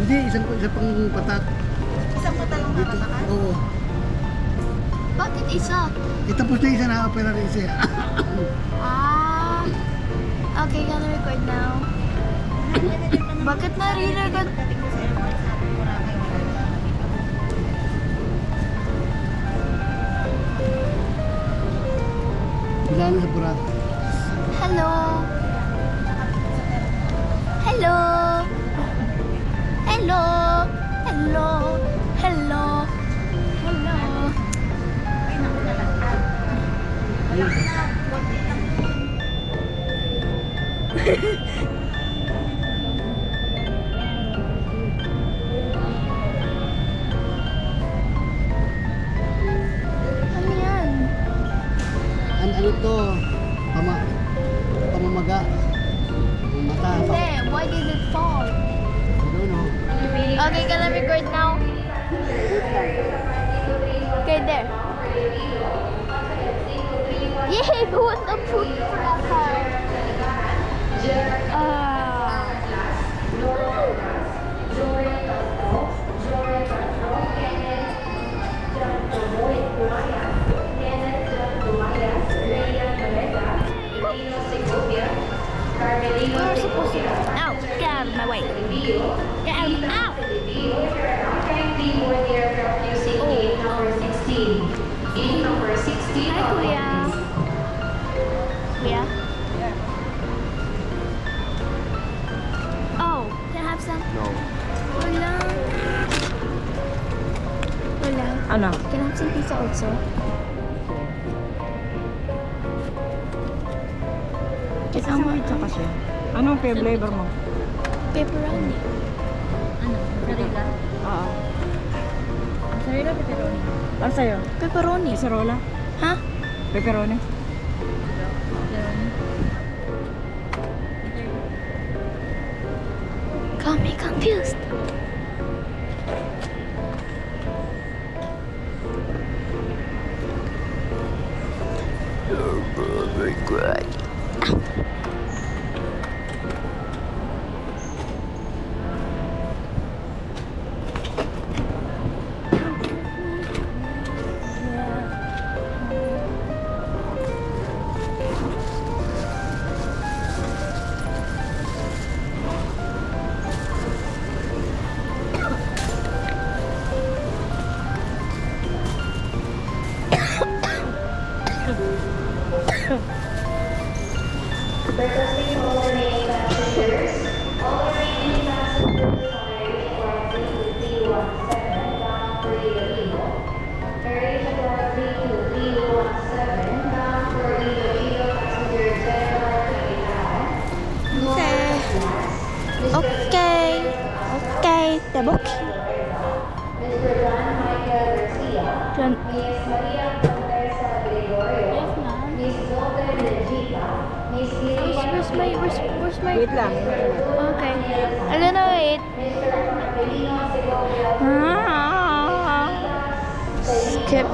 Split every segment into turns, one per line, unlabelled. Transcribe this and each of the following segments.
Hindi, isa pang patat.
Isang mata lang
Dito.
nakatakas?
Oo.
Bakit isa?
Tapos na isa na-opera rin siya.
Ah. Okay, gonna record now. Bakit nare-record?
Dating ko sa airport sa Boracay, wala na nakita mo.
Wala na sa Burat.
Hello. Hello. Hello. Hello. Hello. Hello.
Ay, naku, nalaglag.
Ayun.
Konti lang.
Ano yan?
Ano to? Pamamaga. Mata.
Hindi. Why did it fall?
I don't know.
Okay, gonna record now. Okay, there. Yay! Who won the food cracker? We're supposed to. Ow! Get out of my way. Get out of my. Ow! Hi, Kuya. Kuya? Oh, can I have some?
No.
Wala. Wala.
Ano?
Can I have some pizza also?
Isang pizza kasi. Anong flavor mo?
Pepperoni.
Ano? Sarila?
Oo.
Sarila, pepperoni.
Ano sa'yo?
Pepperoni.
Isarola?
Ha?
Pepperoni?
Pepperoni.
Got me confused. Very good. Okay. Okay. Double key. John. Where's my
Wait lang.
Okay. I'm gonna wait. Skip.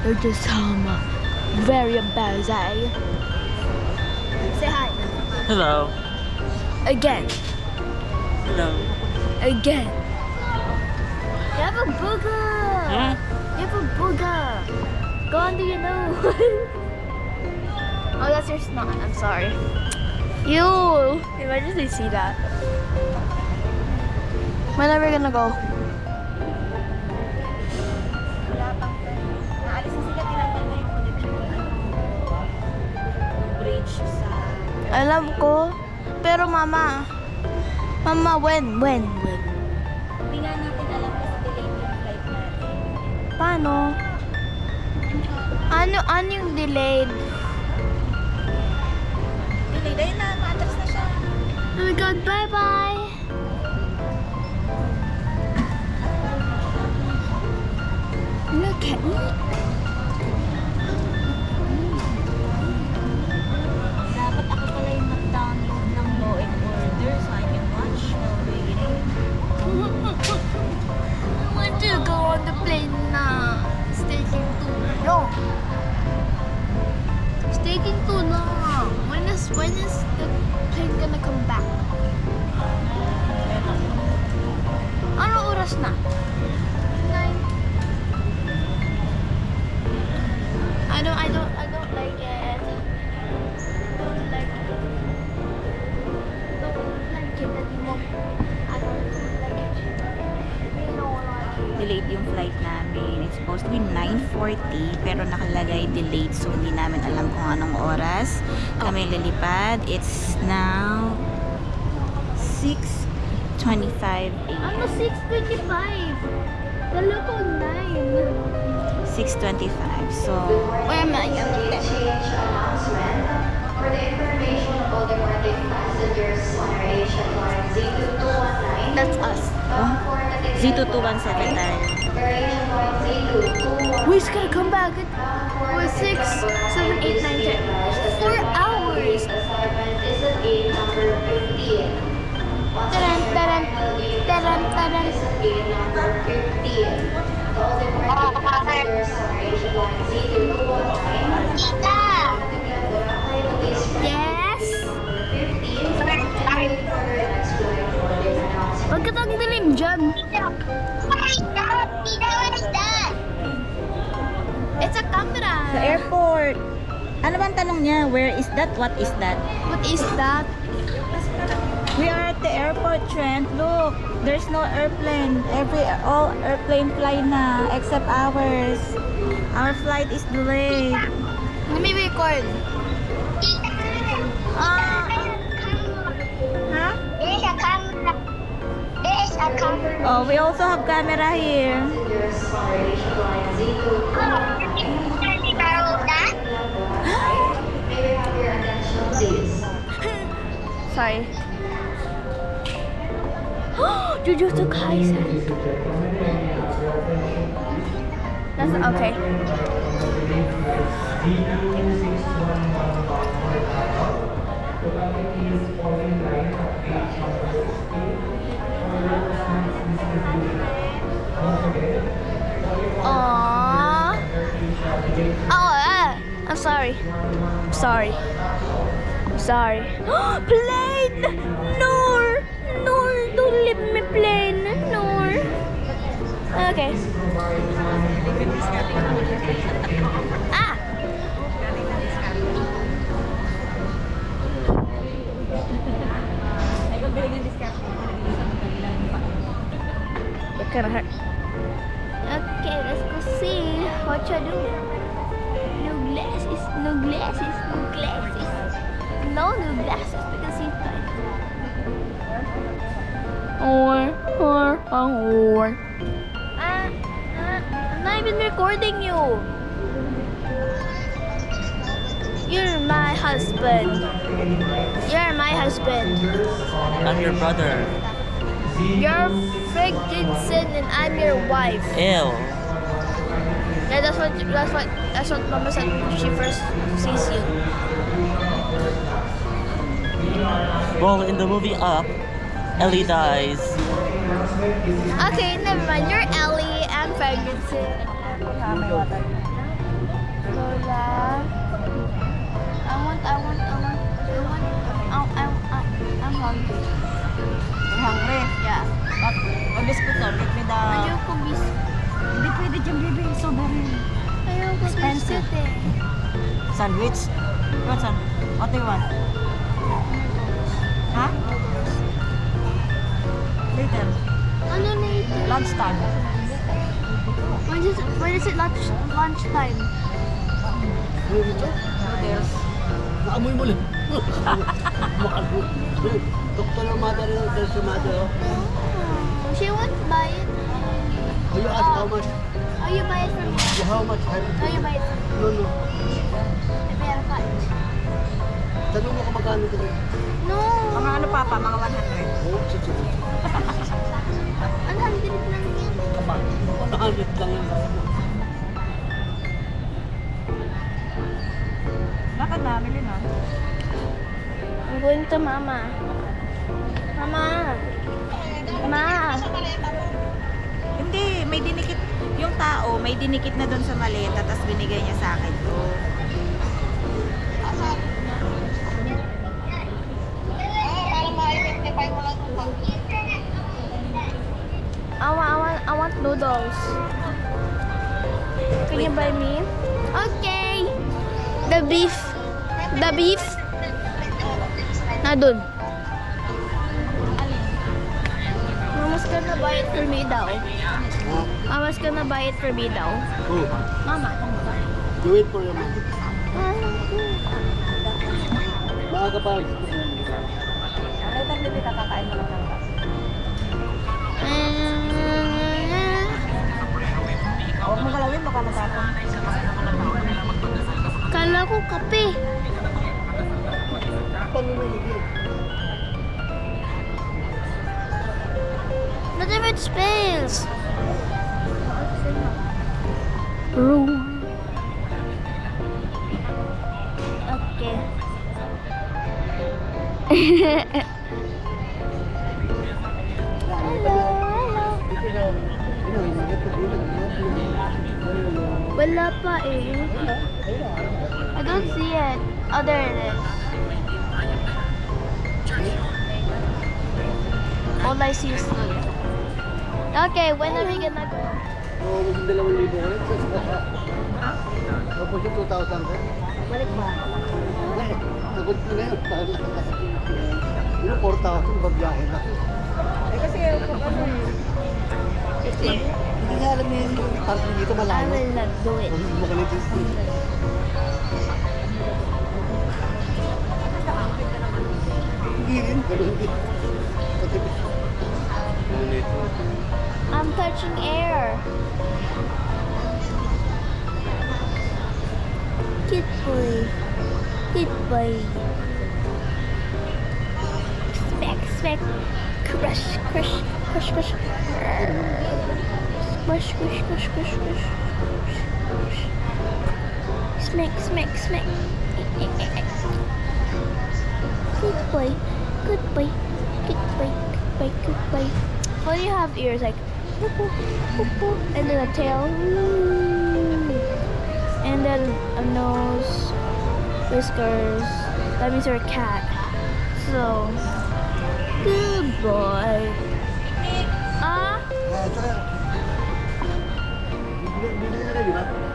You're just very embarrassing. Say hi.
Hello.
Again.
Hello.
Again. You have a booger.
Hmm?
You have a booger. Go under your nose. Oh, that's your snot. I'm sorry. You. Imagine they see that. When are we gonna go?
Wala pang naalis na sila, tinanggal na yung connection. Bridge sa...
Alam ko. Pero mama. Mama, when?
Hindi nga natin alam kasi delayed yung flight natin.
Paano? Ano yung delayed?
Delayed, ayun na, ma-atras na siya.
Oh my God, bye-bye. Look at me.
Dapat ako pala yung nag-download ng Law and Order so I can watch while waiting.
I want to go on the plane na. It's taking too long. It's taking too long. When is the plane gonna come back? Ano oras na? 9. I don't like it. Don't like it. Don't like it anymore. I don't like it. You know what?
Delayed yung flight namin. It's supposed to be 9:40 pero nakalagay delayed so hindi namin alam kung anong oras kami lilipad. It's now 6:25 a.m.
Ano 6:25? Dala ko 9.
6:25. So,
Where am I?
For the information of all departing passengers on our Asian line Z2219,
That's us.
for the
Z2217 tayo.
Air Asian line Z2219,
We're just gonna come back at 6, 7, 8, 9, 10. 4 hours.
assignment is at gate number 15. Once
Taran,
again,
taran,
final gate
taran, taran.
is at gate number 15. To all departing passengers on our Asian line Z2219,
Tita!
Boracay to East
Yes?
15. For the next flight for this announcement.
Huwag ka tang dilim dyan. It's a camera.
Sa airport. Ano bang tanong niya? Where is that? What is that?
What is that?
We are at the airport, Trent. Look, there's no airplane. All airplane fly na except ours. Our flight is delayed.
Let me record.
Huh? Oh, we also have camera here.
Passengers on our Asian line Z2219. May we have your attention, please?
Sorry. Jujutsu Kaisen. That's okay. Aww. I'm sorry. I'm sorry. Plane! Noor! Don't leave me plane. Noor. Okay. Ah! It kinda hurt. Okay, let's go see what you're doing. No glasses. No new glasses because he's tight. I'm not even recording you. You're my husband.
I'm your brother.
You're freaking sin and I'm your wife.
Ew.
Yeah, that's what Mama said when she first sees you.
Well, in the movie Up, Ellie dies.
Okay, never mind. You're Ellie and Ferguson. Lola. I'm hungry.
You're hungry?
Yeah.
May biscuit to. Give me the...
Ayoko biscuit.
Hindi pwede dyan, baby. Sobrang.
Ayoko
Expensive.
biscuit eh.
Sandwich? What son? What do you want? Ha? Later.
Ano na ito?
Lunchtime.
When is it lunchtime?
Ano dito?
Noodles.
Naamoy mo lang. Makamoy. Doktor ng mother yun. There's your mother. Oh.
She won't buy it.
Oh, you ask how much?
Oh, you buy it from me.
How much?
Oh, you buy it from me.
No, no.
Pero much.
Tanong mo kung magkano ito.
No.
Mga ano papa? Mga 100.
Oh, sige.
Ang 100 lang yan.
Kaba. 100 lang yan.
Lakad na, mili na.
I'm going to Mama. Mama. Ma.
Hindi, may dinikit. Yung tao, may dinikit na doon sa maleta, tapos binigay niya sa akin to.
I want noodles. Can you buy me? Okay. The beef. Na dun. Mama's gonna buy it for me daw. Mama's gonna buy it for me daw.
Oh,
Mama.
you wait for your mom. Maaga pa.
Later, baby, kakakain mo lang ng Huwag mo galawin, baka matapon.
Kala ko kape. Not if it spills. Okay. Wala pa eh. I don't see it. Oh, there it is. All I see is food. Okay, when are we gonna go?
Oo, maging 2,000 ulit. Tapos yung 2,000 ko.
Balik ba?
Wala eh. Sagot ko na yun. Yung 4,000 babiyahe na.
Eh kasi kung ano eh.
Hindi nga alam niya yung parking dito
I
malayo.
will not do it.
Huwag mo ka nito. Hindi rin. Ganun din.
I'm touching air. Good boy. Good boy. Smack, smack. Crush, crush, crush, crush. Squish, squish, squish, squish, squish. Smack, smack, smack. Good boy. Good boy. Good boy. Good boy. Good boy. Well, you have ears like boop, boop, boop, boop, and then a tail, and then a nose, whiskers. That means you're a cat. So, good boy.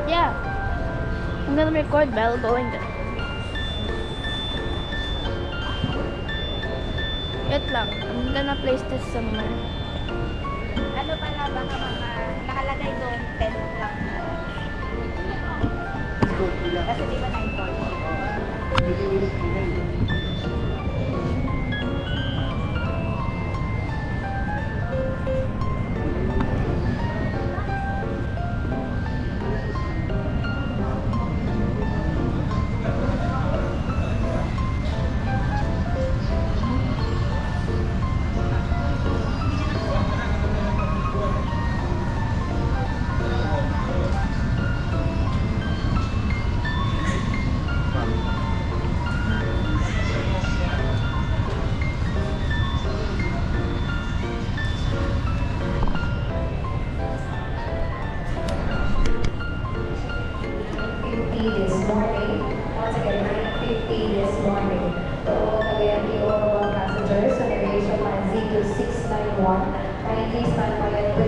Yeah. I'm gonna record Belle going there. Wait lang. I'm gonna place this somewhere.
Ano pala, baka mga nakalagay doon, 10 lang. Kasi di ba 940?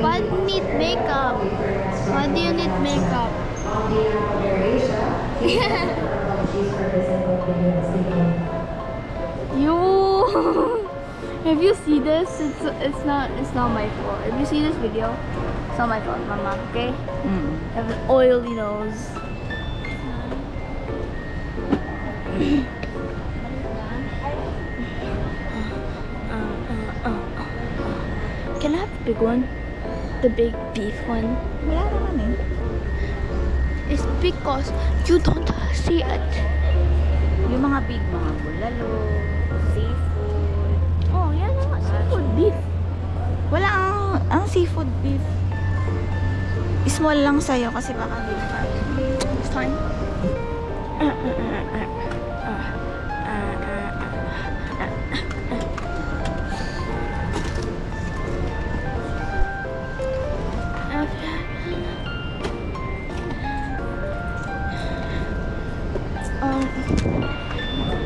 Why do you need makeup? Why do you need makeup? You. If you see this, it's not my fault. If you see this video, it's not my fault, Mama. Okay? I have an oily nose. Can I have the big one? The big beef one?
Wala naman eh.
It's because you don't see it.
Yung mga big, mga bulalo, seafood.
Oh, yeah, no, seafood beef.
Wala ang seafood beef. Small lang sa'yo kasi baka hindi mo kaya.
It's fine.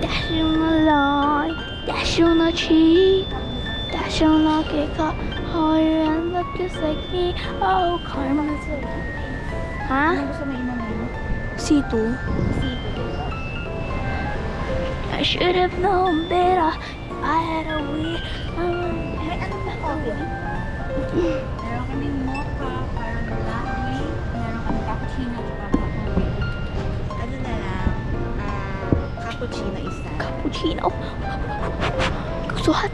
Dashing along, dashing on the cheek, dashing on the cake, oh, you end up just like me. Oh, karma's like me. Huh?
Ano gusto mo inom ngayon?
C2. I should have known better. I had a weird.
May ano ba coffee? Meron kaming mocha, parang latte, meron kaming cappuccino, tsaka coffee. Ano na lang, cappuccino isa.
Cappuccino. So hot.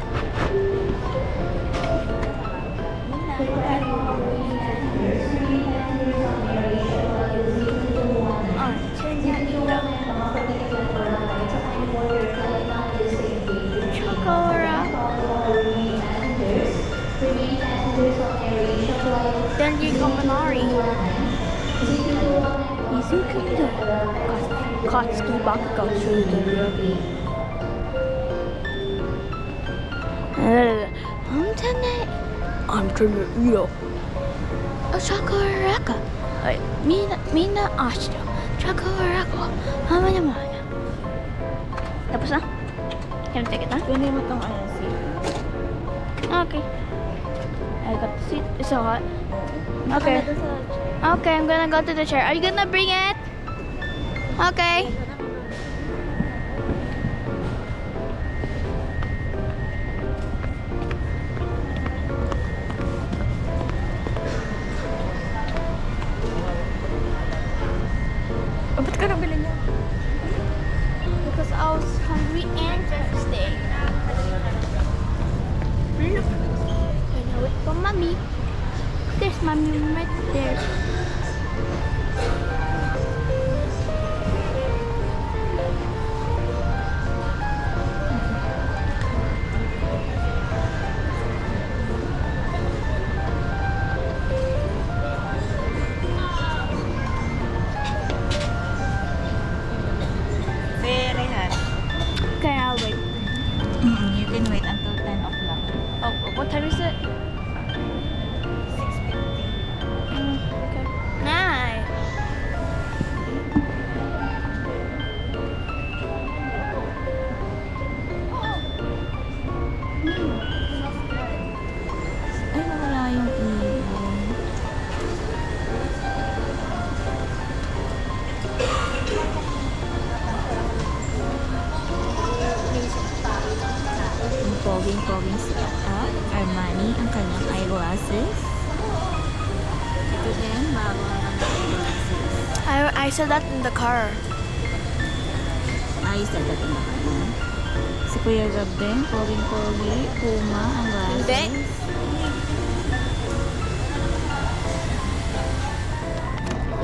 Then you go Minari. Easy Kingdom. Kotski Baka I'm trying to Chakaraka. Mina Ashta. Chakaraka. How many more? Tapos na? Can I take it na?
Kunin mo tong ano, seafood.
Okay. I got the seat. It's so hot. Okay. Okay, I'm gonna go to the chair. Are you gonna bring it? Okay.
Oh, ba't ka nabili niya?
Because I was hungry and thirsty. Look. I know it from mommy. There's mommy right there.
Very hot.
Okay, I'll wait.
You can wait until 10 o'clock.
Oh, what time is it?
6:50.
Okay. Nice.
Ay, nawala yung ibon. Ang poging-poging setup. Armani ang kanyang eyeglasses. Ito din, bago ang mga eyeglasses.
I said that in the car.
Ayos na dating na kanya. Si Kuya Gab din, poging-pogi, Puma ang glasses.
Hindi.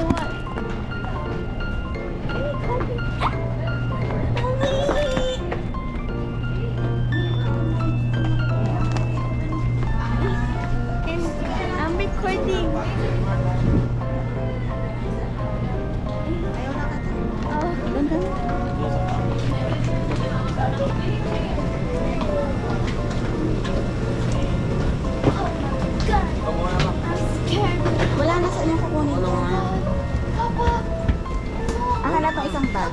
What? I'm recording. Oh.
Wala na sa inyong kukunin ko.
Papa.
Akin na itong isang bag.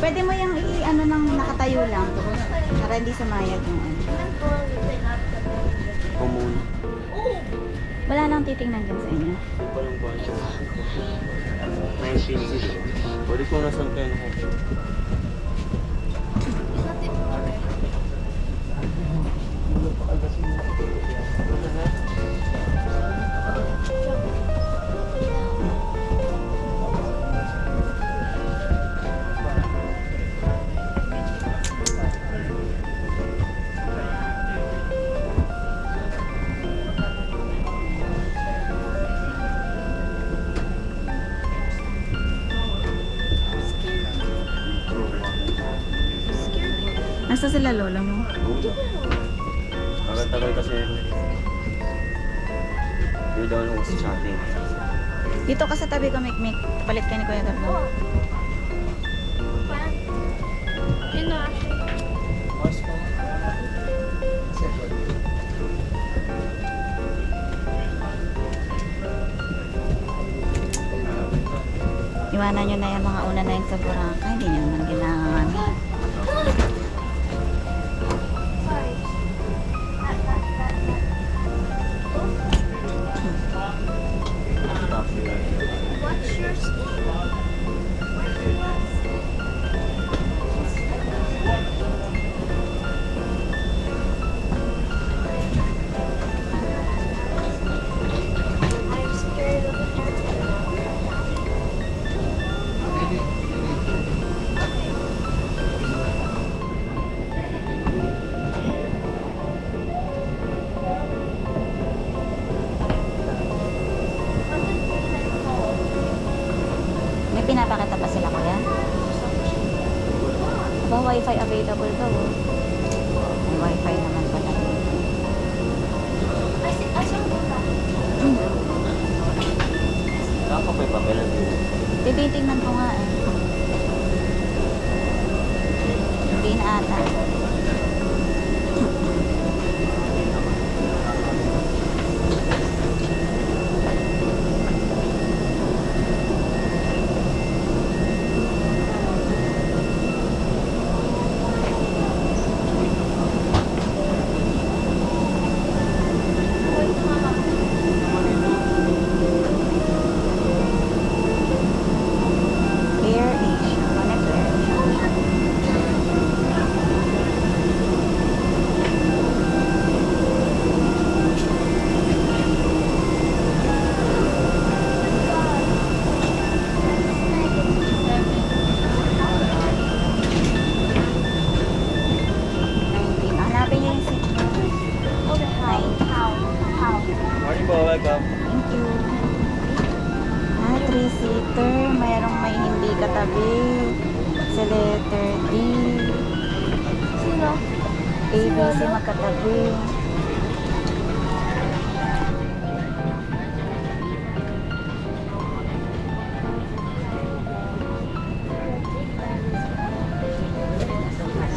Pwede mo yung ano nang nakatayo lang. Para hindi sumayag yung ano.
Common.
Wala nang titingnan dyan sa inyo.
Walang bahay. 19. Pwede ko na saan kayo ako.
Nasa sila lola mo?
Tagal-tagal kasi you're the one who was chatting.
Dito ka sa tabi ko, Mikmik. Palit ka ni Kuya Carlo. Iwanan nyo na yung mga una na yung sa Boracay. Hindi nyo naman kailangan. May pinapakita pa sila, Kuya? Aba, wifi available daw. Oh. May wifi naman pala.
Ako pa yung papelan dito.
Titingnan ko nga eh. Hindi na ata. Air Asia. Connect to Air Asia. Hanapin niyo yung seat. Hi.
Morning po, welcome.
Thank you. Ah, 3-seater. Mayroong may hindi katabi. Sa letter D.
Sino?
ABC magkatabi.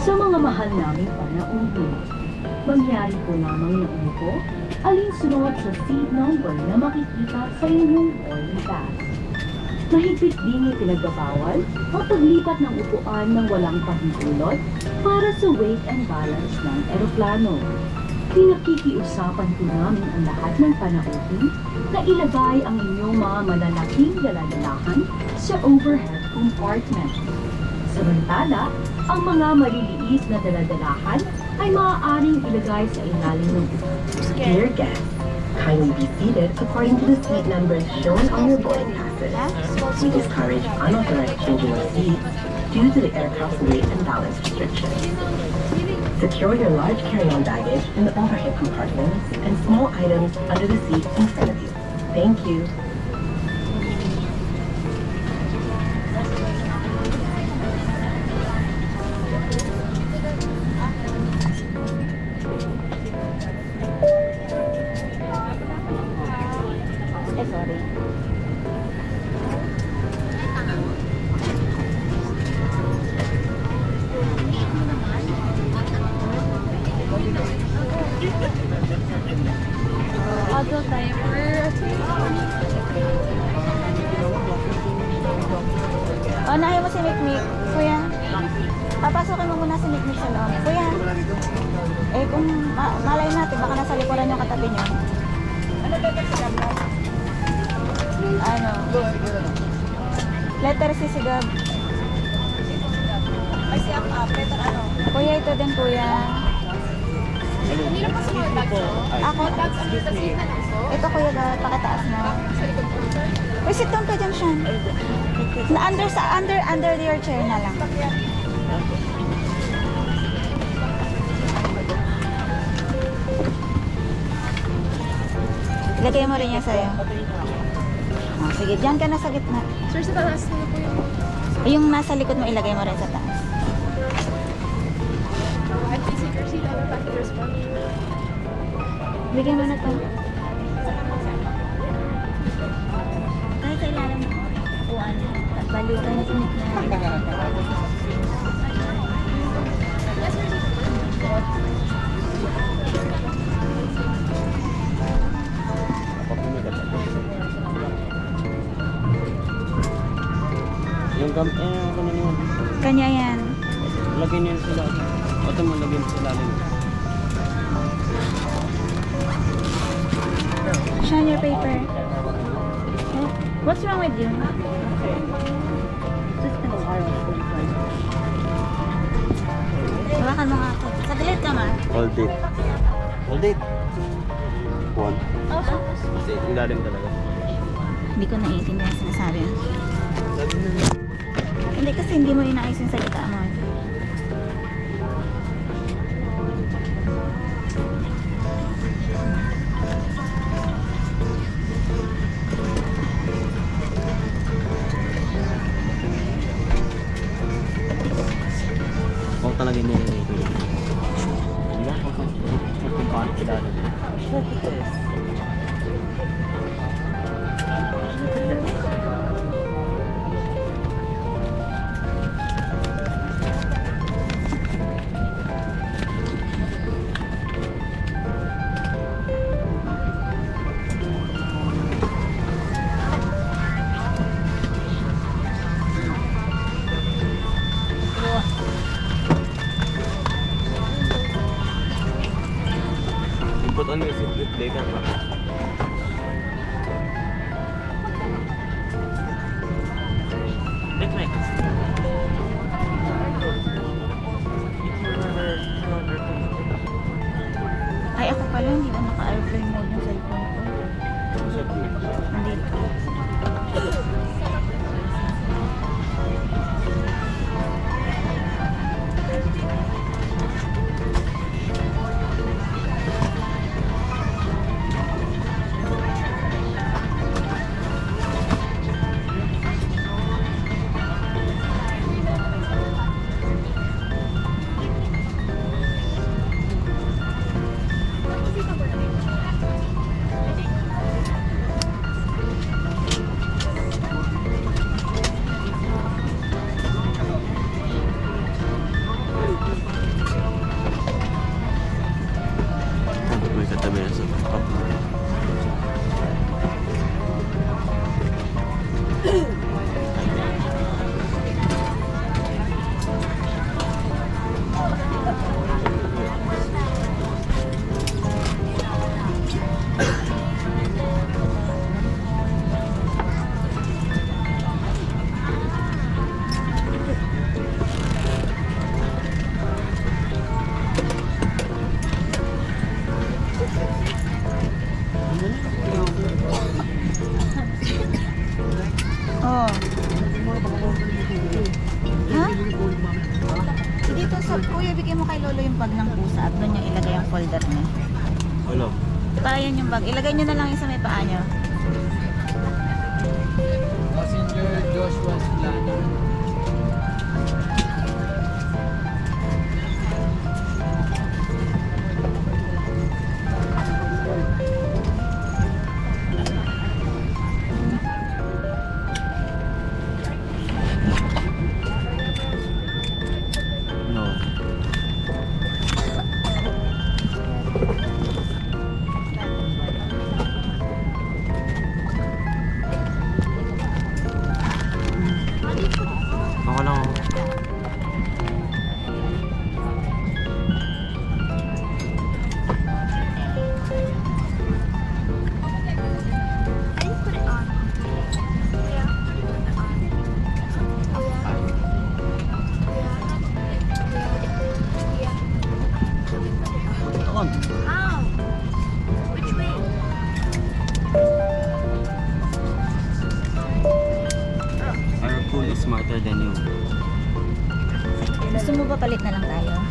Sa mga mahal naming panauhin, mangyari po lamang na umupo alinsunod sa seat number na makikita sa inyong boarding pass. Mahigpit din ipinagbabawal ang paglipat ng upuan ng walang pahintulot para sa weight and balance ng eroplano. Pinakikiusapan po namin ang lahat ng panauhin na ilagay ang inyong mga malalaking daladalahan sa overhead compartment. Samantala, ang mga maliliit na daladalahan ay maaaring ilagay sa ilalim ng upuan.
Dear guests, kindly be seated according to the seat numbers shown on your boarding passes. We discourage unauthorized changing of seats due to the aircraft's weight and balance restrictions. Secure your large carry-on baggage in the overhead compartments and small items under the seat in front of you. Thank you.
Sorry.
Adult diaper.
Unahin mo si Mikmik. Kuya, papasukin mo muna si Mikmik sa loob. Kuya, eh kung malay natin, baka nasa likuran yung katabi niyo. Ano? Letter C si Gab. Ay, si letter ano? Kuya, ito din kuya. Ako? Ito kuya, Gab, pakitaas mo. Uy, sit down ka dyan, Sean. Under your chair na lang. Ilagay mo rin yan sa'yo. Oh, sige, dyan ka na sa gitna.
Sir, sa taas na po yung...
Yung nasa likod mo, ilagay mo rin sa taas.
At least you can see the other passengers pa.
Bigyan mo na to. Kahit sa ilalim mo. Upuan. Baliw ka na sinig na.
Yung gamit, ano naman.
Kanya yan.
Lagyan niyo sila. Ito mo, lagyan sila rin.
Shine your paper. What's wrong with you? Hawakan mo nga ako. Saglit ka ma.
Hold it. Hold it. One. Kasi ilalim talaga.
Hindi ko naiintindihan sinasabi. Hindi kasi hindi mo inaayos yung salita mo.
Huwag talaga hindi na ito. Hindi ba? Huwag paano kilala. Put on your seatbelt later.
Ay, ako pala, hindi ko naka-airplane mode yung cellphone ko. Hindi ko.
May katabi na sa top.
Oh. Ha? Dito sa kuya, bigyan mo kay Lolo yung bag ng pusa at doon yung ilagay ang folder niya.
Ano?
Ayan yung bag. Ilagay nyo na lang yung sa may paa nyo.
Passenger Joshua Silano. No.
Ako lang.
I just put it on. Yeah, put it on.
On.
How? Which way?
Our pool is smarter than you.
Gusto mo ba palit na lang tayo?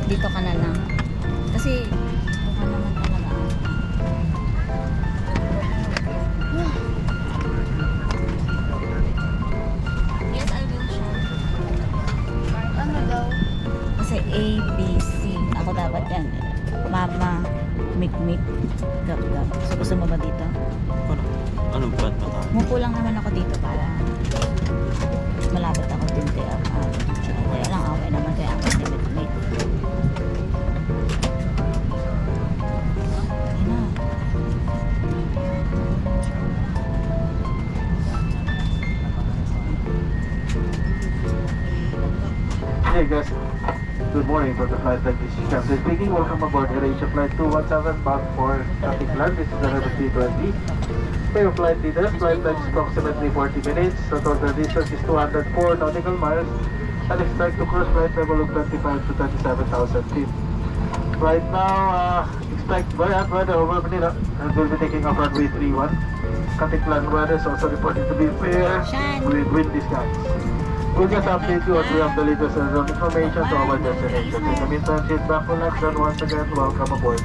Dito ka na lang. Kasi mukha naman talaga.
Yes, I will show. Ano daw?
Kasi A, B, C. Ako dapat yan. Mama, mik-mik, gab-gab. So gusto mo ba dito?
Anong plat pa tayo?
Mupo lang naman ako dito para malapit ako din kaya kaya lang away naman kaya ako si mik-mik. Ayun na.
Hey guys, good morning for the flight like this is Captain speaking. Welcome aboard AirAsia Flight 217 bound for Katiklan. This is the number 320. For your flight details, flight time is approximately 40 minutes. The total distance is 204 nautical miles and expect to cruise flight level of 25 to 27,000 feet. Right now, expect buoyant weather over Manila and we'll be taking off runway 31. Katiklan weather is also reported to be fair with windy skies. We'll just update you as we have the latest information to our destination. In the meantime, sit back, relax, and once again, welcome aboard.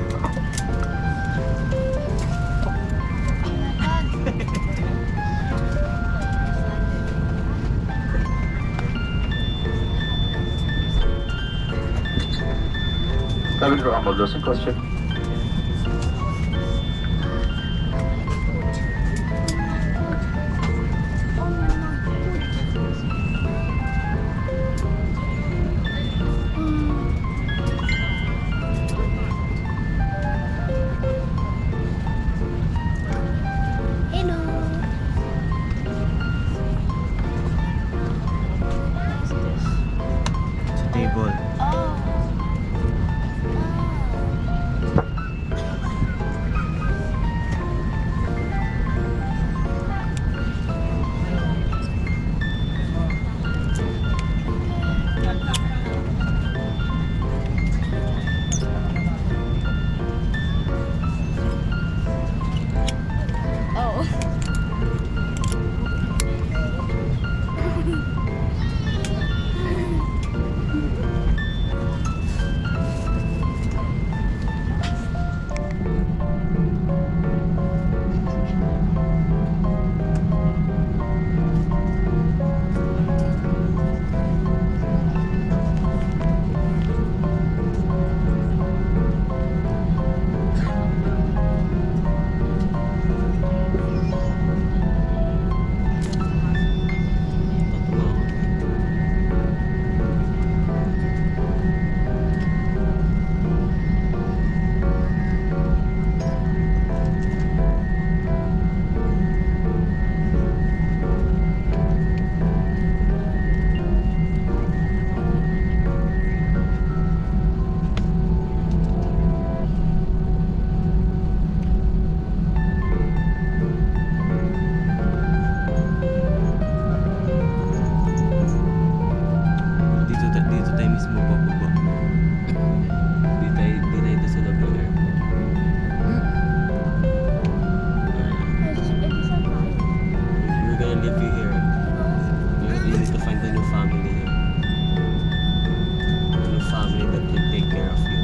Cabin crew, humble dosing question.
Hello.
Sa table.
Oh.
Dito tayo mismo bababa. Di tayo doon sa loob ng airport. We're gonna leave you here. You need to find a new family here. A new family that will take care of you.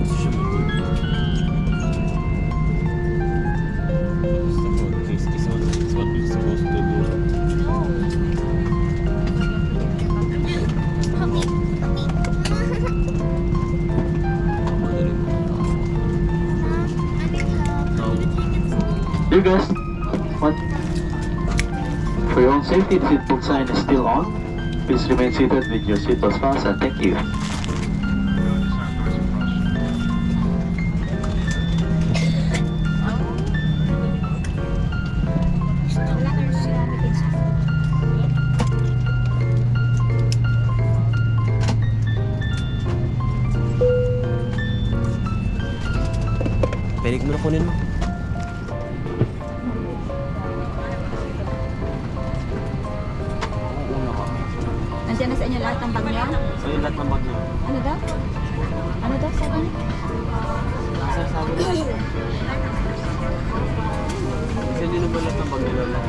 Gusto siya mag-work. It's what we're supposed to do.
You guys, what? For your own safety, the seatbelt sign is still on. Please remain seated with your seatbelts fastened. Thank you.
Pwede mo na kunin mo.
Nandiyan na sa inyo lahat ng bag niya?
So yung lahat ng bag niya.
Ano daw? Ano daw sabi niya?
Nasa sabi na. Kasi hindi naman lahat ng bag nila lang.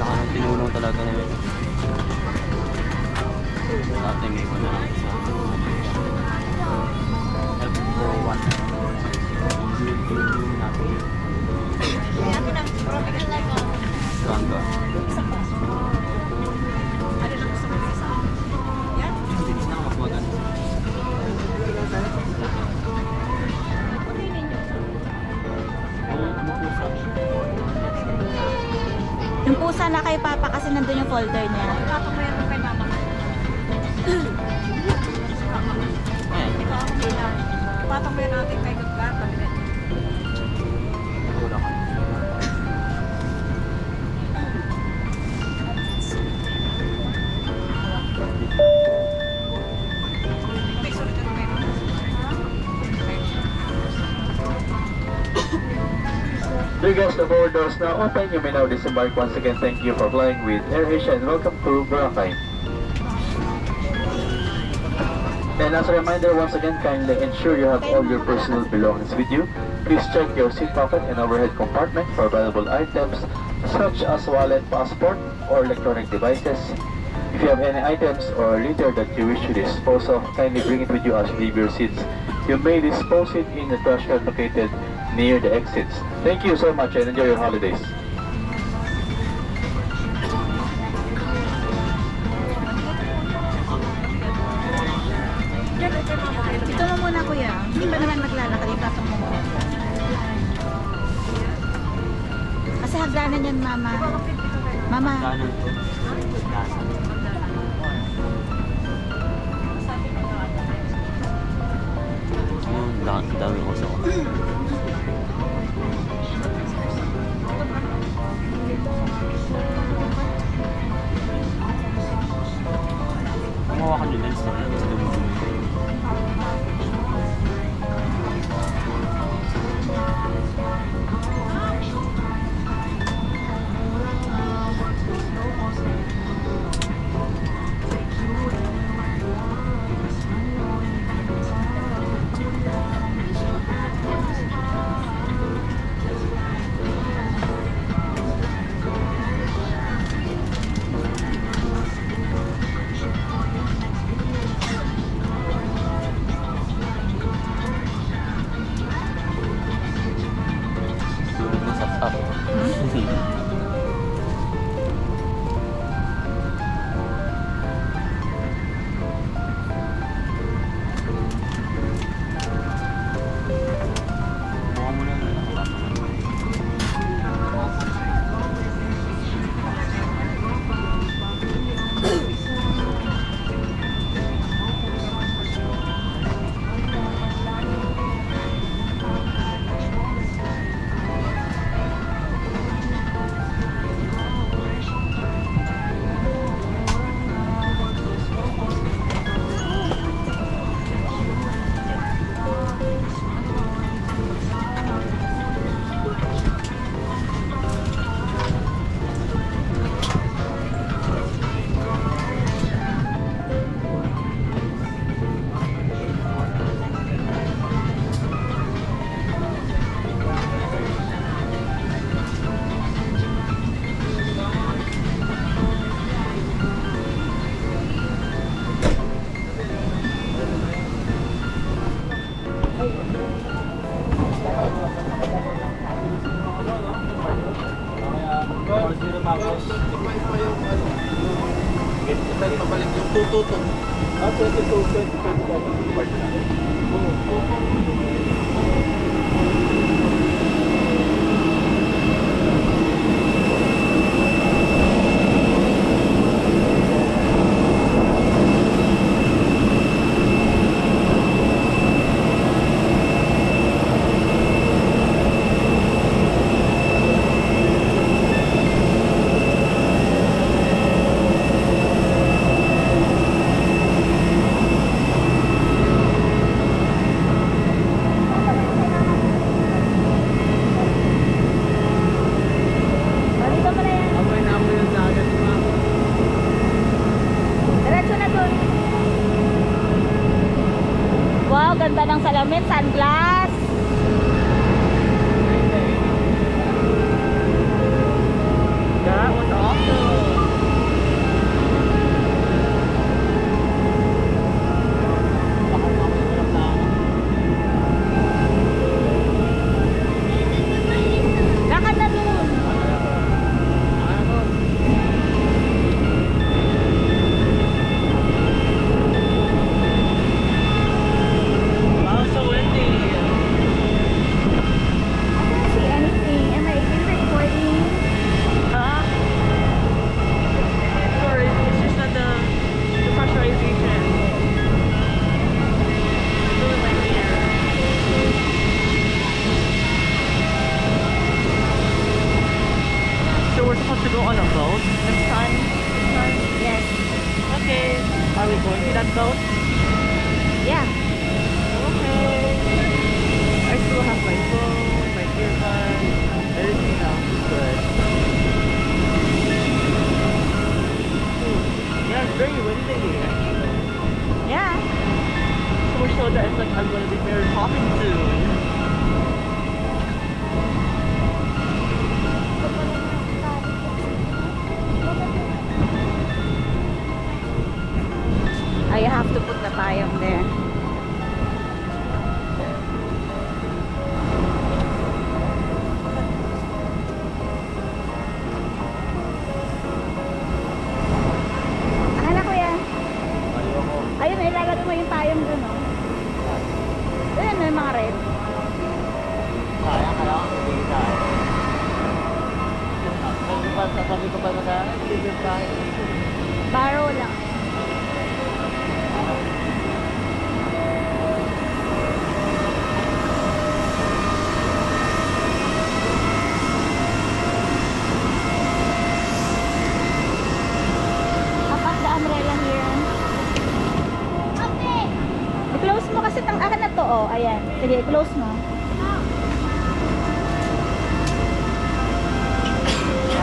Laka ng tinulong talaga na yun. Dati may iwan na lang sa help for one. Ganda. Bilis na mas maganda.
Yung pusa na kay Papa kasi nandun yung folder niya.
Ayan. Wala ka.
Dear guests, the board doors now open. You may now disembark. Once again, thank you for flying with AirAsia and welcome to Boracay. And as a reminder, once again, kindly ensure you have all your personal belongings with you. Please check your seat pocket and overhead compartment for valuable items such as wallet, passport, or electronic devices. If you have any items or litter that you wish to dispose of, kindly bring it with you as you leave your seats. You may dispose it in the trash can located near the exits. Thank you so much and enjoy your holidays.
Ito mo muna kuya. Hindi ba naman maglalakad? Ipasok mo muna. Kasi hagdanan yan mama. Mama.
Kanan ko. Kanan. Dami ko sa Mawakan yung lens na yan. Gusto mo.
Pabalik yung tututong. Ah, 22, 25.
ganda ng salamin, sunglass.
That was awesome.
Lakad na dun.
Wow, so windy.
See anything? Am I even recording?
Huh? Sorry, it's just that the pressurization. It's really windy here. So we're supposed to go on a boat next time?
Yes.
Okay. Are we going to that boat?
Yeah.
Okay. I still have my phone, my earbuds, everything else is good. Yeah, it's very windy here.
Yeah.
So much so that it's like I'm gonna be very popping soon.
I have to put the payong there. Akala ko yan. Ayun, ilalagay mo yung payong dun, oh. Ayun, may mga red.
Sayang, kailangan ko bigay tayo. Sabi ko pa sa libre tayo.
Barrow lang. Up the umbrella here. Okay. I-close mo kasi tang akin na to, oh. Ayan. Sige, i-close mo.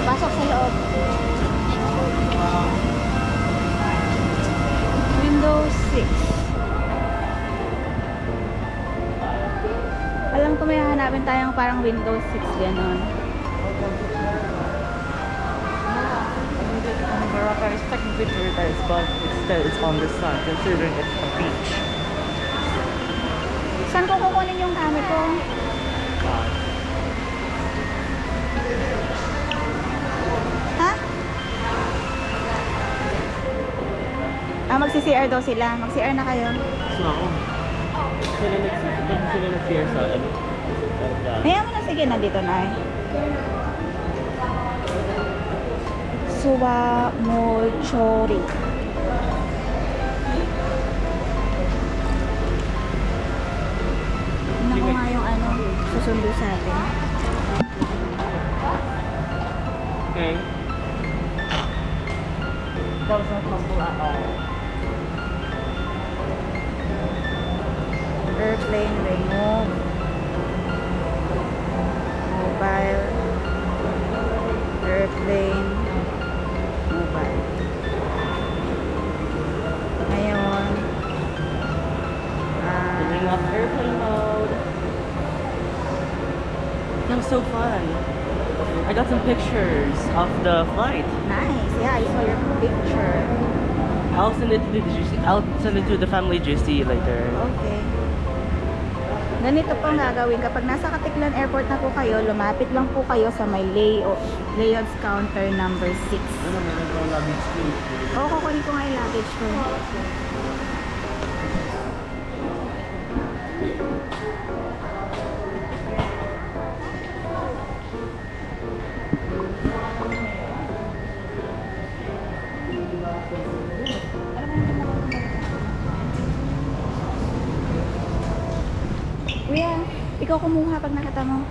Pasok sa loob. Windows 6. Alam ko may hahanapin tayong parang Windows 6 ganon.
Morocco is technically paradise, but instead it's on the sun, considering it's a beach.
Saan ko kukunin yung gamit ko? Ha? Magsi-CR daw sila. Mag-CR na kayo.
So ako. Sila nag-share sa ano.
Kaya mo na, sige, nandito na eh. Suwa Mochori. Tingnan ko nga yung ano, susundo sa atin.
Okay. That was not humble at all.
Airplane remove. Mobile. Airplane. Mobile. Ngayon.
Bring up airplane mode. That was so fun. I got some pictures of the flight.
Nice. Yeah, I saw your picture.
I'll send it to the family juicy later.
Okay. Ganito pong gagawin. Kapag nasa Katiklan Airport na po kayo, lumapit lang po kayo sa may layouts counter number 6. Oo, kukunin ko nga yung luggage ko. Kuya, ikaw kumuha pag nakita mo.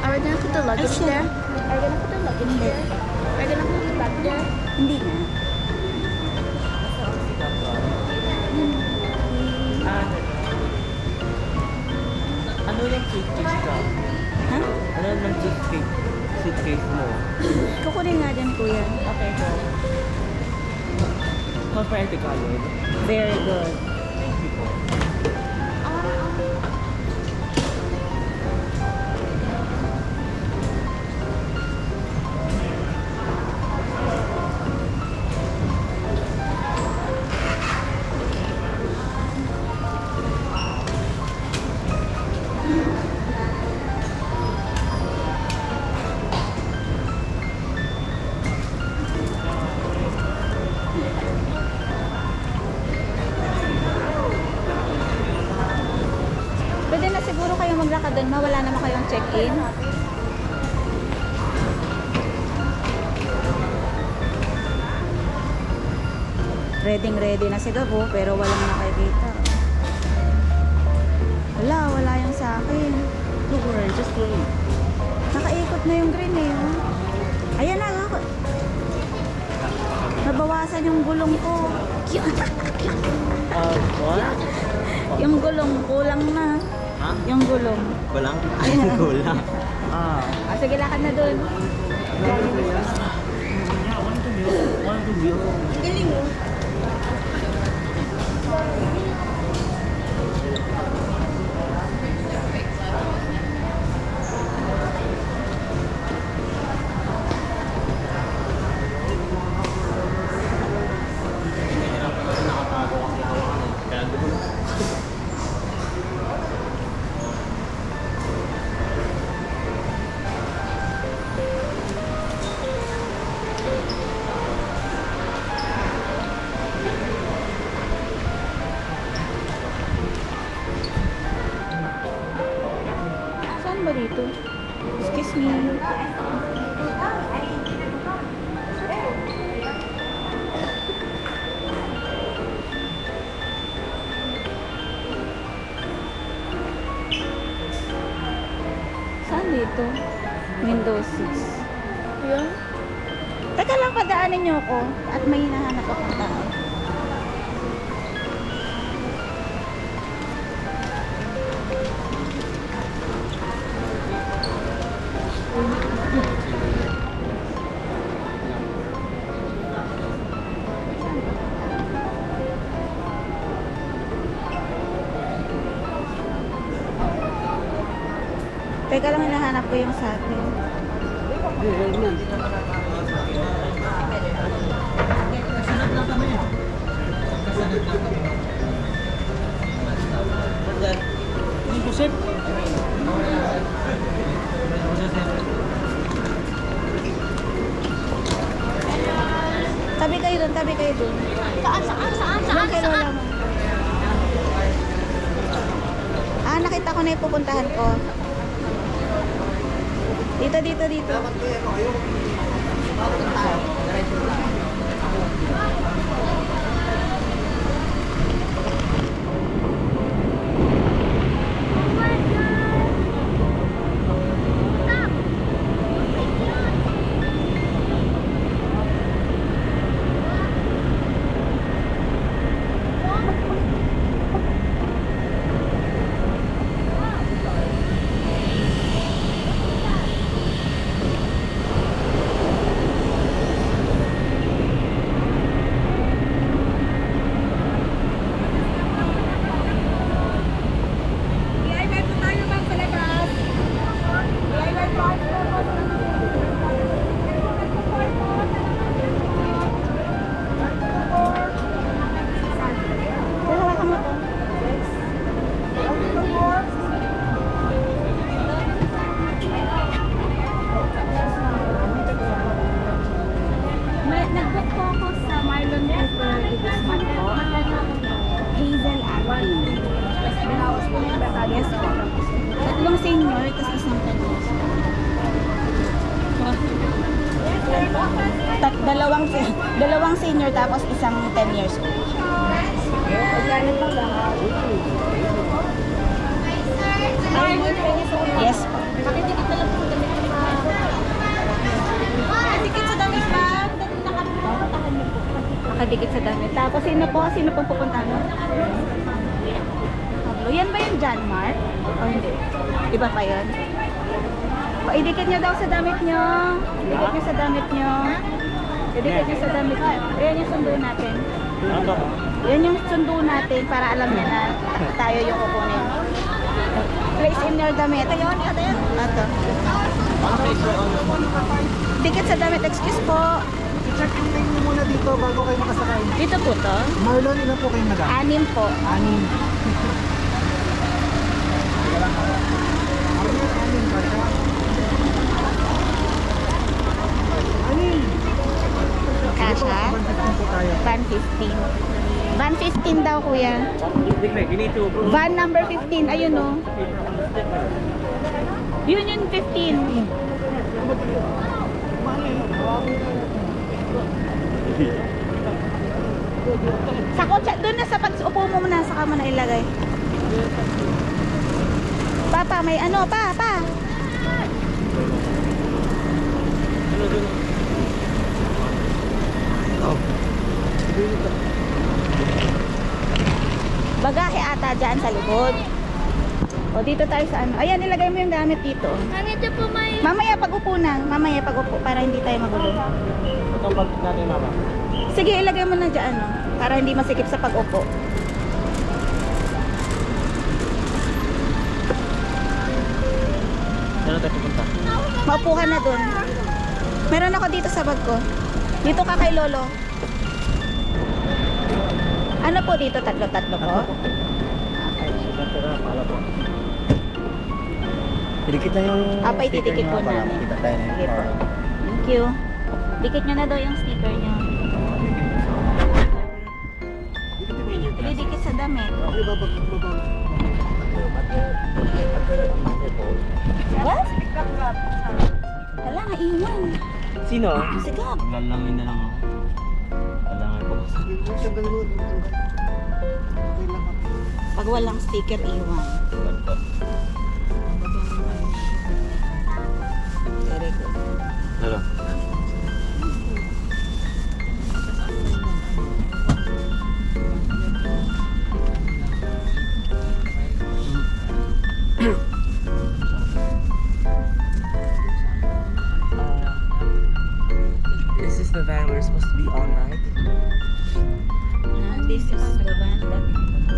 Are we gonna put the luggage there?
Are you gonna put the luggage there?
Are you gonna put the bag there?
Hindi na. Kukunin nga din kuya.
Okay, go. Compare the color.
Very good.
Thank you po.
Pwede na siguro kayo maglakad doon, mawala naman kayong check-in. Ready na si Gabo, pero walang nakikita. Wala yung sa akin.
Don't worry, just go.
Nakaikot na yung green eh. Oh. Ayan na, ako. Nabawasan yung gulong ko.
What?
Yung gulong, kulang na.
Ha?
Yung gulong.
Walang? Kulang.
Ah.
Sige, lakad na dun.
One to wheel.
Galing mo. Saan ba dito? Excuse me. Saan dito? Windows 6. Yan? Teka lang, padaanin niyo ako at may hinahanap akong tao. Teka lang, hinahanap ko yung sa atin. Tabi kayo dun, tabi kayo dun. Saan kay Lola mo? Ah, nakita ko na yung pupuntahan ko. Dito. Nag-book po ako sa Marlon Cooper Guzman po. Hazel Avenue. Yes po. 3 senior, tapos isang tennis. Dalawang senior, tapos isang 10 years old. Yes po. Nakadikit sa damit. Tapos sino pong pupuntahan mo? Pablo. Yan ba yung John Mark? O hindi? Iba pa yun? Idikit nyo daw sa damit nyo. Idikit nyo sa damit nyo. Idikit nyo sa damit nyo. Ayan yung sundo natin. Yan yung sundo natin para alam niya na tayo yung kukunin. Place in your damit. Ito yun. Ito. Dikit sa damit. Excuse po.
I-check in name niyo muna dito bago kayo makasakay.
Dito po to.
Marlon, ilan po kayo madam?
6 po.
6. Anim ba siya? 6.
Kasha.
115 po tayo.
Van 15. Van 15 daw kuya. Van number 15. Ayun o. Yun yung 15. Sa kotse, doon na sa pag-upo mo muna, saka mo na ilagay. Papa, may ano, pa. Bagahe ata dyan sa likod. O, dito tayo sa ano. Ayan, nilagay mo yung gamit dito.
Nandito po may...
Mamaya pag-upo na. Mamaya pag-upo para hindi tayo magulo.
Itong bag natin, mama.
Sige, ilagay mo na dyan, no? Para hindi masikip sa pag-upo.
Saan tayo pupunta?
Maupo ka na dun. Meron ako dito sa bag ko. Dito ka kay Lolo. Ano po dito? Tatlo po?
Dikit na yung
Apa, itidikit po namin. Sige po. Thank you. Dikit nyo na daw yung sticker nyo. Ididikit sa damit. What? Wala, naiwan.
Sino?
Sigap.
Lalangin na lang ako. Lalangin po.
Pag walang sticker, iwan. Very good.
Hello.
This is the van we're supposed to be on, right?
This is the van that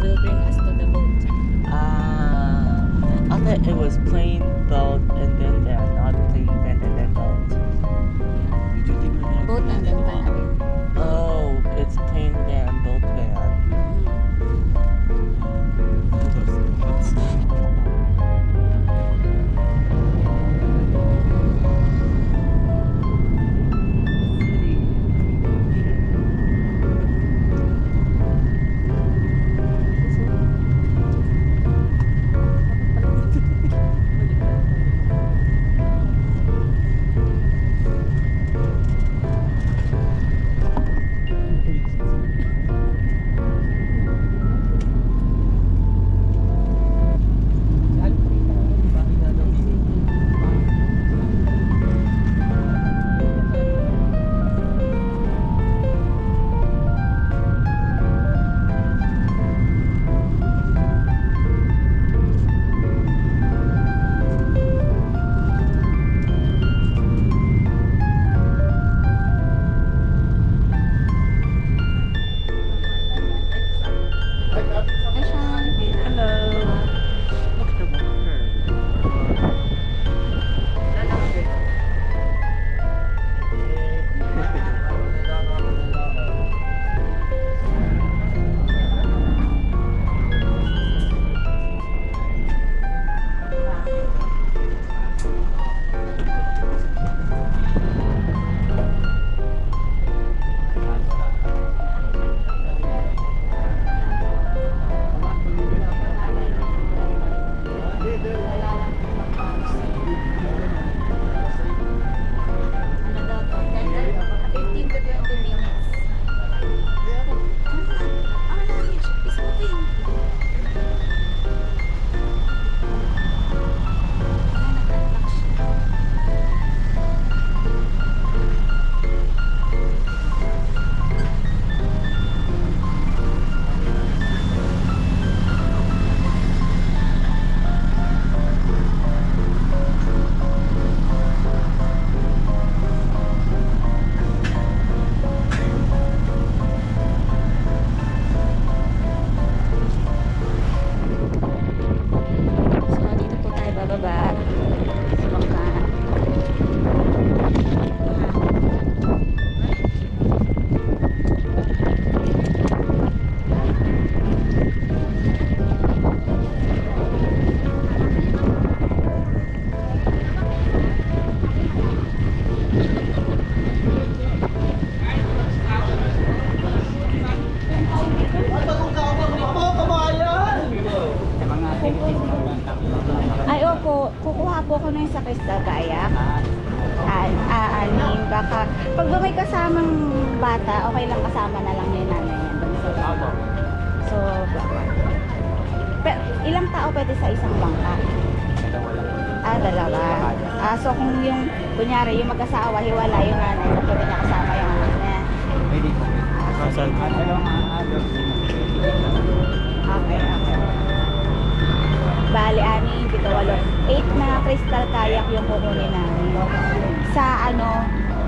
will bring us to the boat.
I thought it was plain belt and then van, not plain van and then belt.
Boat and then van again.
Oh, it's plain van, belt van.
baka. Pag ba may kasamang bata, okay lang kasama na lang yung nanay yan. Dun sa baba. So, pero, ilang tao pwede sa isang bangka? Dalawa. So kung yung, kunyari, yung mag-asawa, hiwala yung nanay, pwede niya kasama yung anak niya.
Pwede po.
Okay. Bali, 6, 7, 8. 8 na crystal kayak yung kukunin namin. Sa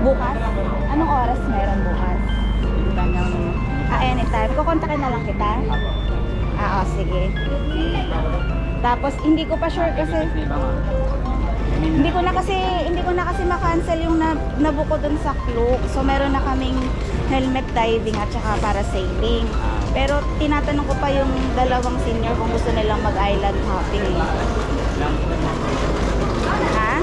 bukas? Anong oras meron bukas? Anytime. Kukontakin na lang kita? Sige. Tapos, hindi ko pa sure kasi hindi ko na kasi ma-cancel yung nabuko dun sa Klook. So meron na kaming helmet diving at saka para sailing. Pero tinatanong ko pa yung dalawang senior kung gusto nilang mag-island hopping. Ha?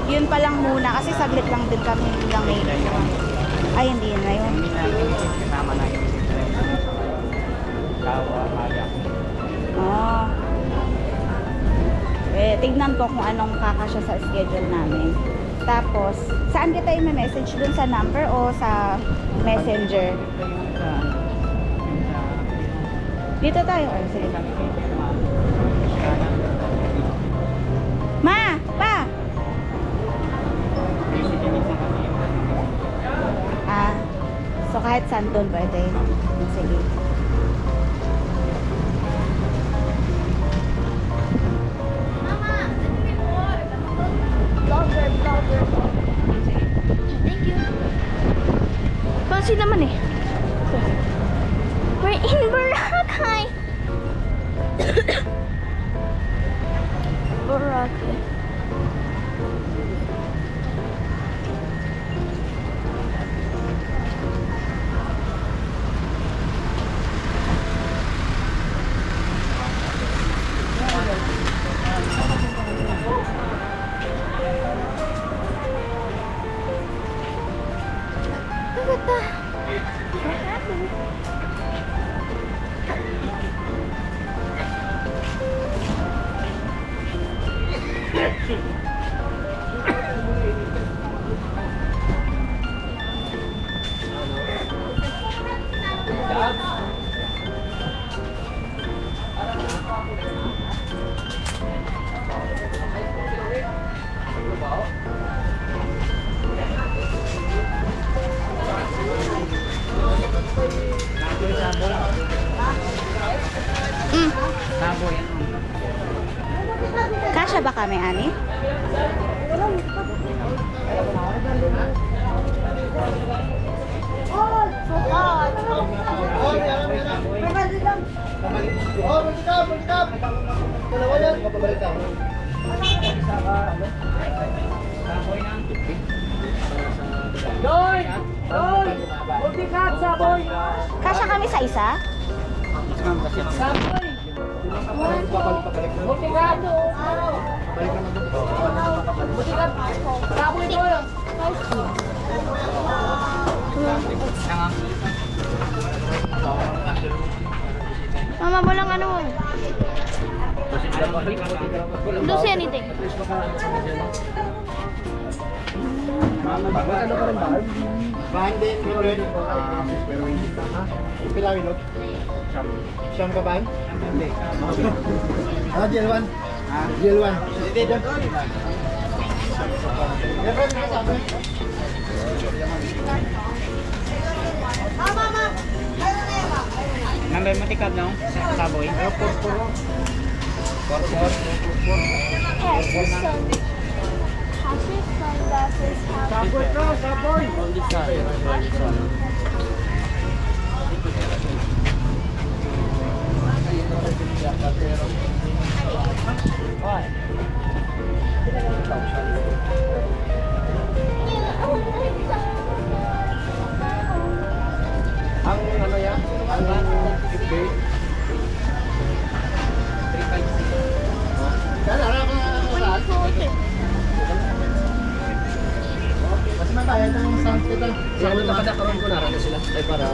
Yun pa lang muna kasi saglit lang din kami lang ay hindi na yun.
Kasama na yung
Tignan ko kung anong kakasya sa schedule namin. Tapos, saan kita i-message? Dun sa number o sa messenger? Dito tayo. Sige. Ma! Pa! So kahit saan doon pwede. Sige.
Thank you. Pansin naman eh. We're in Boracay. Boracay.
Kasya ba kami, Ani? Kasya kami sa isa?
Mama, walang ano. Don't say anything.
Bahan din, Wilbert. Pilawin, no? Siyam ka bahan? Hindi. Jail 1? Jail 1. Hindi, doon. Meron na kasama.
Nambay matikab no? Saboy.
Puro. Saboy ka, saboy. Ang ano yan? Ang gift. 356. Kaya harap ka saan? Mas mabayad ang sound kita. Sound na kadakaroon ko na sila. Ay para...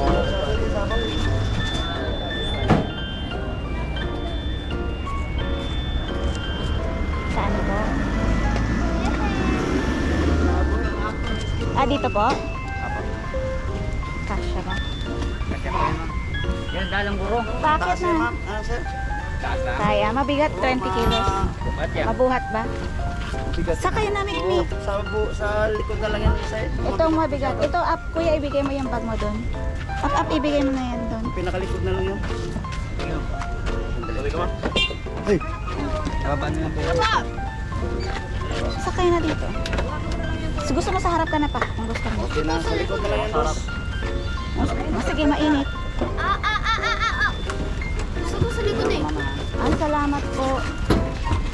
Saan ito? Ah, dito po? Kasya ba?
Yan, dalang guro.
Bakit na? Kaya, mabigat 20 kilos. Mabuhat ba? Sakay namin ini.
Sa likod na lang yan sa
Ito ang mabigat. Ito up, kuya, ibigay mo yung bag mo doon. Up, ibigay mo na yan doon.
pinakalikod na lang yun. Ay! Nababaan na lang.
Sakay na dito. So, gusto mo sa harap ka na pa kung gusto mo.
Okay na, sa likod na lang yan, boss.
Sige, mainit.
Gusto ko sa likod eh.
Ay, salamat po.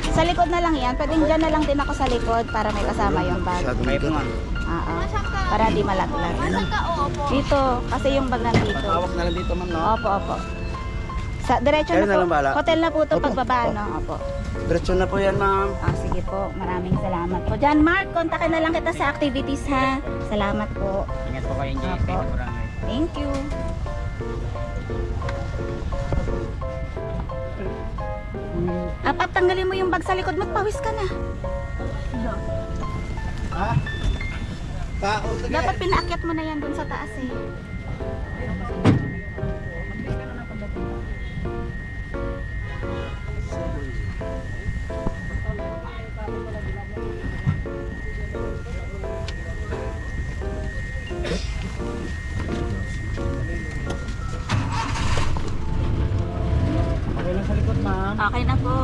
Sa likod na lang yan. Pwedeng dyan na lang din ako sa likod para may kasama yung bag. Oo. Para di malaglag.
Nasaan ka? Oo po.
Dito, kasi yung bag nandito.
Hawak na lang dito, ma'am, no?
Opo, opo. Sa diretso
Kayo
na
na
po.
lang bahala.
Hotel na po ito
Opo.
pagbaba, no? Opo.
Diretso na po yan, ma'am.
Ah, sige po. Maraming salamat po. Jan Mark, kontakin na lang kita sa activities, ha? Salamat po.
Ingat po kayo, Jay.
Opo. Thank you. Up, tanggalin mo yung bag sa likod mo. Pawis ka na.
Ha?
Dapat pinaakyat mo na yan dun sa taas, eh.
Okay na sa likod, ma'am.
Okay na po.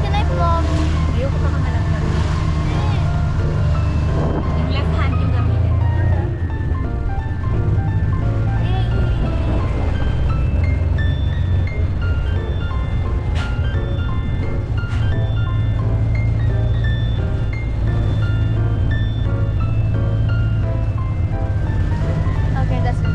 Can I vlog?
Ayoko pa ka malaglag. Yung left hand yung gamitin.
Okay, that's it.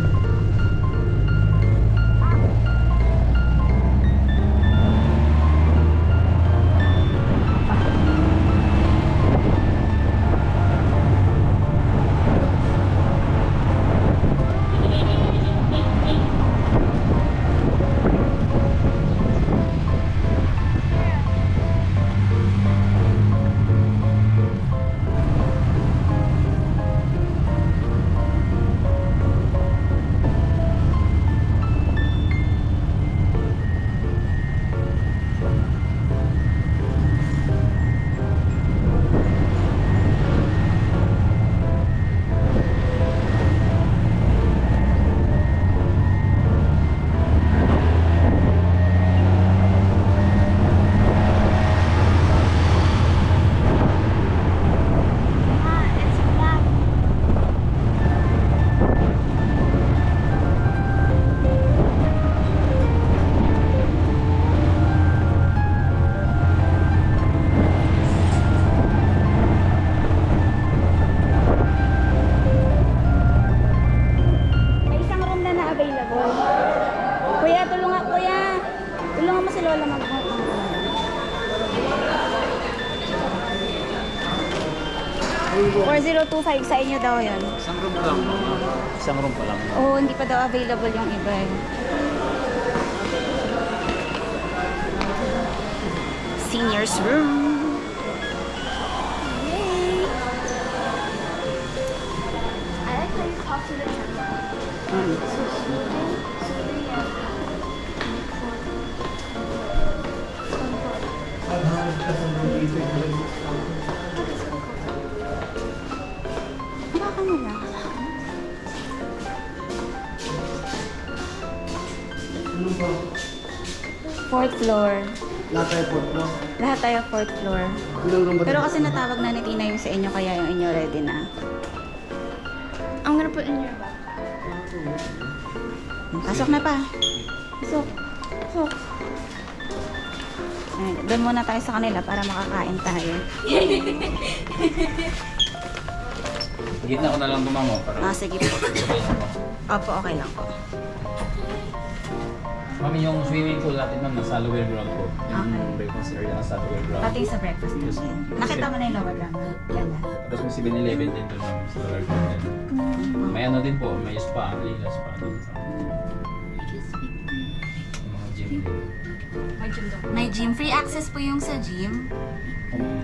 It's black.
May isang room na na-available. Kuya, tulungan, kuya. Tulungan mo si Lola mag-book. 4025 sa inyo daw yun.
Isang room lang. Isang room pa lang.
Oo, hindi pa daw available yung iba. eh. Seniors room. Yay!
I like how you talk to the camera. So soothing and
Baka mo lang.
Ano ba?
4th floor.
Lahat tayo fourth floor.
Lahat tayo 4th floor.
Ilang room ba
Pero
dito?
kasi natawag na ni Tina yung sa inyo, kaya yung inyo ready na.
I'm gonna put in your bag.
Pasok na pa. Pasok. Pasok. Ayun, doon muna tayo sa kanila para makakain tayo.
Gitna ko na lang dumamo para
Sige po. Opo, okay lang po.
Mami, yung swimming pool natin ma'am, nasa lower ground po. Yung
Okay.
breakfast area nasa lower ground.
Pati sa breakfast natin. Nakita mo na yung lower ground. Yan na.
Tapos may 7-Eleven din doon ma'am, sa lower ground din. May ano din po, may spa, liga spa doon sa yung mga gym din.
May gym. Free access po yung sa gym.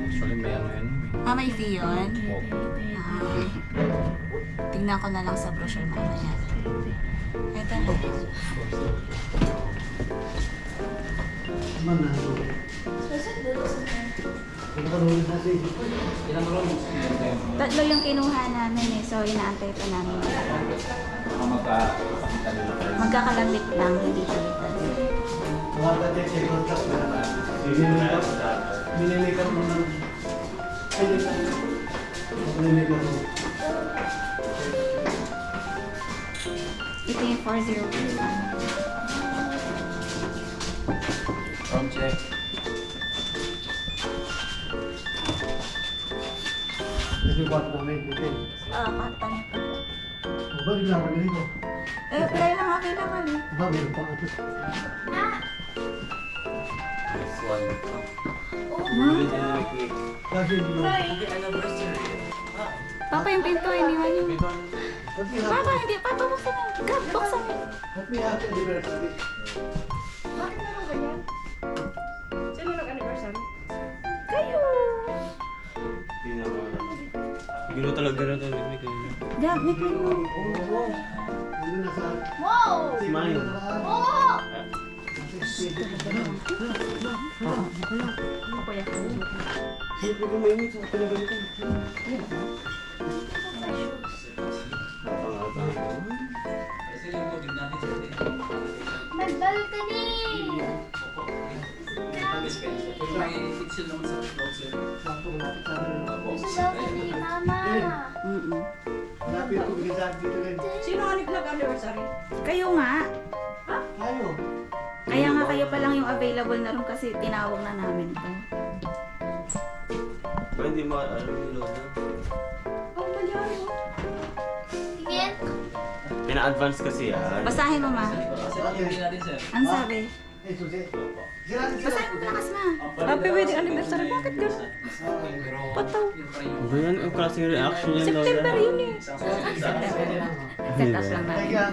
Actually, may ano yun.
May fee yun.
Opo.
Tingnan ko na lang sa brochure mamaya. Ito na.
Man na. Ano ka nung natin?
Ilang rooms?
Tatlo yung kinuha namin eh. So, inaantay pa namin.
Baka magkakakita nila tayo.
Magkakalambit lang, hindi palitan.
Mga tayo check contract na naman. Minimakeup mo ng... Minimakeup mo.
Ito yung 401.
Room check.
Kasi buhat namin. Dito.
Kanta niya pa.
Ba, bigla ko ganito.
Kaya lang available eh.
Ba, meron pang ano.
This one.
Kasi hindi mo.
Papa, yung pinto, iniwan yung...
Happy
Papa, hindi. Papa, buksan mo. Gab, buksan mo.
happy anniversary.
Kayo.
Gino talaga na ito.
Gab, may mo.
Oo. Ano na sa...
Wow!
Smile.
Oh!
Siyempre kung may mix, ako na ganito.
May balcony! Balcony, mama!
Lapit ko bigyan sa akin dito rin.
Sino ang nag-anniversary?
Kayo nga.
Tayo.
Kaya nga kayo pa lang yung available na room kasi tinawag na namin to.
Ba, hindi mo alam yung lola.
Tingin?
Pina-advance kasi yan.
Basahin mo, ma. Ano sabi?
Eh, susi. Sira,
Basahin mo malakas, ma.
Happy wedding anniversary. Bakit gano'n? Pataw.
Ba yan ang klaseng reaction yan, lola?
September yun eh.
Set up lang namin.
Kaya,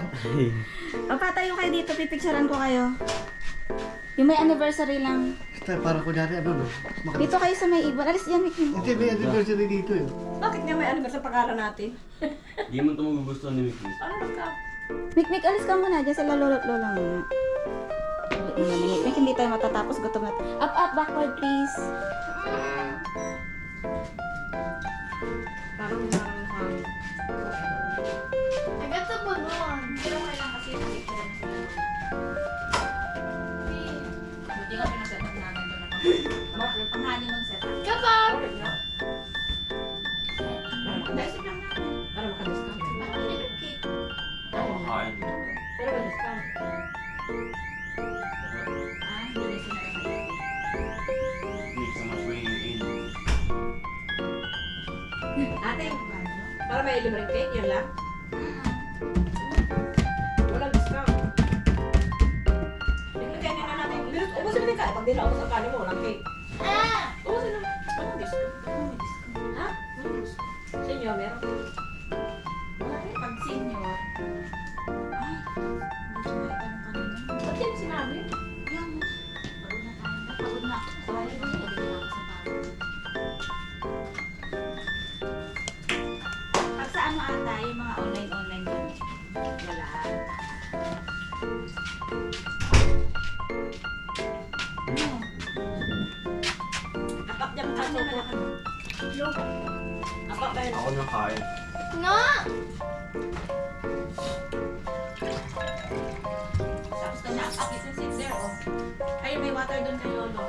O, patayo kayo dito. Pipicturean ko kayo. Yung may anniversary lang.
parang kunyari ano no?
Dito kayo sa may ibon. Alis yan, Mickey.
Hindi, may anniversary dito yun.
Bakit nga may anniversary pangalan natin?
Hindi mo ito magugustuhan ni Mickey.
Ano ka?
Mick, alis ka muna. Diyan sa lolo muna. Mick, hindi tayo matatapos. Gutom na tayo. Up, backward, please.
Parang hangin.
Agad sa bunon.
Pero kailangan kasi yung picture na sila. Buti nga pinaset up namin doon na pang honeymoon set up.
Kapag!
Naisip lang namin.
Para makadiscount.
Parang little cake.
Kain.
Pero may discount.
Hindi na sinarapan.
Need so much weighing in.
Ate,
Para may libreng cake, yun lang. Walang discount. Naglagay na natin. Ubusin na ka. Pag di naubos ang kanin mo, walang cake.
Ah!
Ubusin na. Walang discount. Ha? Walang discount. Sa inyo, meron.
pag senior, ay, gusto na itanong kanina.
Ba't yan sinabi?
Yan, pagod na ako. Sorry, hindi na ako sa pagod. Pag sa ano ata, yung mga online yun, wala.
Apak dyan ka so po. Apak tayo.
Ako na kain.
Nga!
Tapos ka na, may water doon kay Lolo.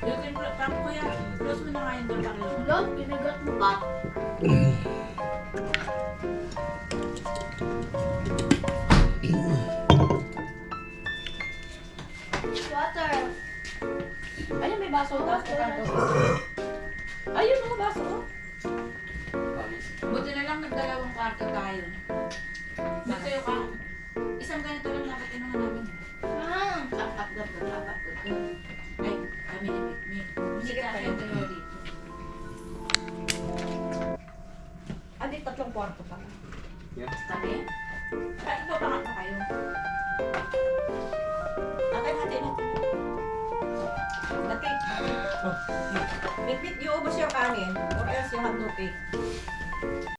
You can prank ko yan. Close mo na nga yung door kay Lolo.
Lord, pinagat mo pa. Water.
Ayun, may baso. Tapos ka kanto. Ayun, mga baso. Buti na lang nagdalawang kwarto tayo. Dito ka. Isang ganito lang dapat inuman namin. Apat. Ay, kami ni Hindi ka kayo dalawa dito. Andi, tatlong kwarto pa. Kami? Ito pa nga kayo. Akin natin. Natin. Bitbit, you ubos yung kanin or else you have no pay.